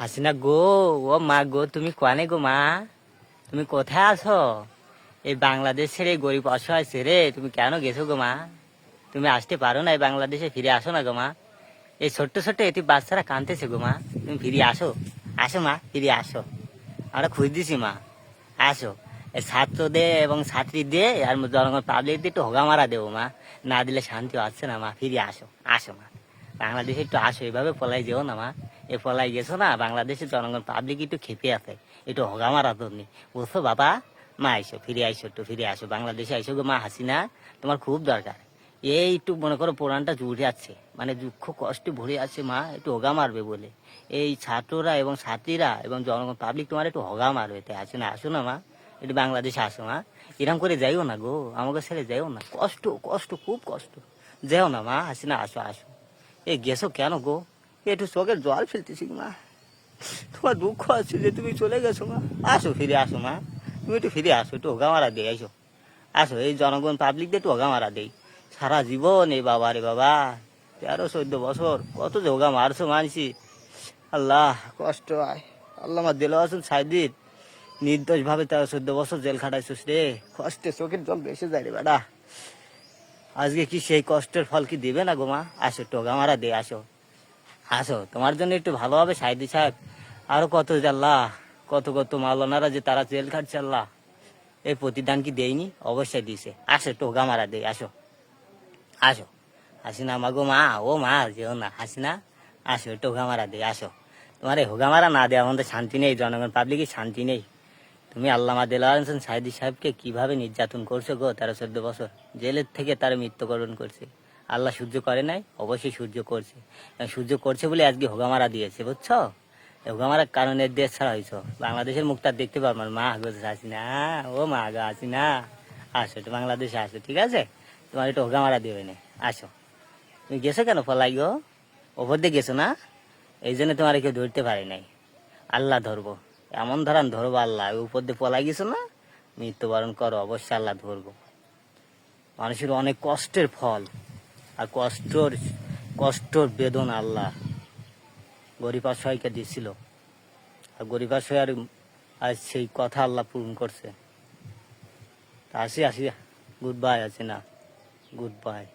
হাসিনা গো, ও মা গো, তুমি কোয়ানে গো মা? তুমি কোথায় আছো? এই বাংলাদেশের এই গরিব অসহায় ছেড়ে তুমি কেন গেছো গো মা? তুমি আসতে পারো না? এই বাংলাদেশে ফিরে আসো না গো মা? এই ছোট্ট ছোট্ট এটি বাচ্চারা কাঁদতেছে গো মা। তুমি ফিরে আসো, আসো মা, ফিরে আসো। আমরা খুঁজতেছি মা, আসো। এই ছাত্রদের এবং ছাত্রীদের আর জনগণ পাবলিকদের একটু হোগা মারা দেবো মা। না দিলে শান্তি হচ্ছে না মা, ফিরে আসো, আসো মা। বাংলাদেশে একটু আসো, এভাবে পলাই যেও না মা। এ পলাই গেছো না, বাংলাদেশের জনগণ পাবলিক একটু খেপে আছে, একটু হোগা মারা দরনি, বুঝছো বাবা? মা আইসো, ফিরে আইসো, একটু ফিরে আসো, বাংলাদেশে আইসো গো মা। হাসিনা, তোমার খুব দরকার। এই একটু মনে করো পুরানটা জুড়ে যাচ্ছে, মানে দুঃখ কষ্টে ভরে আছে মা, একটু হোগা মারবে বলে। এই ছাত্ররা এবং ছাত্রীরা এবং জনগণ পাবলিক তোমার একটু হোগা মারবে, তাই আসো না, আসো না মা, একটু বাংলাদেশে আসো মা। এরকম করে যাইও না গো, আমাকে ছেড়ে যাইও না, কষ্ট কষ্ট খুব কষ্ট। যাও না মা, হাসিনা আসো, আসো। এ গেছো কেন গো? একটু চোখের জল ফেলতেছি মা, তোমার দুঃখ আছে যে তুমি চলে গেছো মা। আসো, ফিরে আসো মা, তুমি একটু ফিরে আসো, একটু হোগা মারা দিয়ে আসো, আসো। এই জনগণ পাবলিকদের একটু হোগা মারা দেই। সারা জীবন এই বাবা রে বাবা, 13-14 বছর কত যে হোগা মারছো মানছি। আল্লাহ কষ্ট আয়, আল্লাহ আমার দিল আসুন সাইদিন, নির্দোষ ভাবে 13-14 বছর জেল খাটাইছিস রে। কষ্টে চোখের জল বেসে যায় রে বেটা। আজকে কি সেই কষ্টের ফল কি দেবে না গো মা? আসো, একটু হোগা মারা দে, আসো, আসো। তোমার জন্য একটু ভালো হবে সাইদি সাহেব। আরো কত যে আল্লাহ, কত কত মাওলানারা যে তারা জেল খাটছে আল্লাহ, এই প্রতিদান কি দেয়নি? অবশ্যই দিছে। আসো, একটু হোগা মারা দে, আসো, আসো। হাসিনা মা গো মা, ও মা যেও না, হাসিনা আসো, একটু হোগা মারা দে, আসো। তোমার এই হোগা মারা না দেওয়া আমাদের শান্তি নেই, জনগণ পাবলিকের শান্তি নেই। তুমি আল্লামা দেলাওয়ার হোসেন সাইদি সাহেবকে কিভাবে নির্যাতন করছো গো? 13-14 বছর জেলের থেকে তারা মৃত্যুবরণ করছে। আল্লাহ সহ্য করে নাই? অবশ্যই সহ্য করছে। এবং সহ্য করছে বলে আজকে হোগামারা দিয়েছে, বুঝছো? এই হোগামারার কারণে দেশ ছাড়া হয়েছ, বাংলাদেশের মুখটা দেখতে পারবো না। মা গো হাসিনা, ও মা গো হাসিনা, আসো একটু বাংলাদেশে আসো, ঠিক আছে? তোমার একটু হোগামারা দেবে না, আসো। তুমি গেছো কেন পলাই গো? ওপর দিয়ে গেছো না, এই জন্য তোমার কেউ ধরতে পারে নাই। আল্লাহ ধরবো, এমন ধরান ধরবো আল্লাহ। উপর দিয়ে পলাই গেছো না, মৃত্যুবরণ করো, অবশ্যই আল্লাহ ধরবো। মানুষের অনেক কষ্টের ফল, আর কষ্টর বেদনা আল্লাহ গরিব অসহায়কে দিছিল, আর গরিব অসহায় আজ সেই কথা আল্লাহ পূরণ করছে। তা আসি আসি, গুড বাই, আছে না, গুড বাই।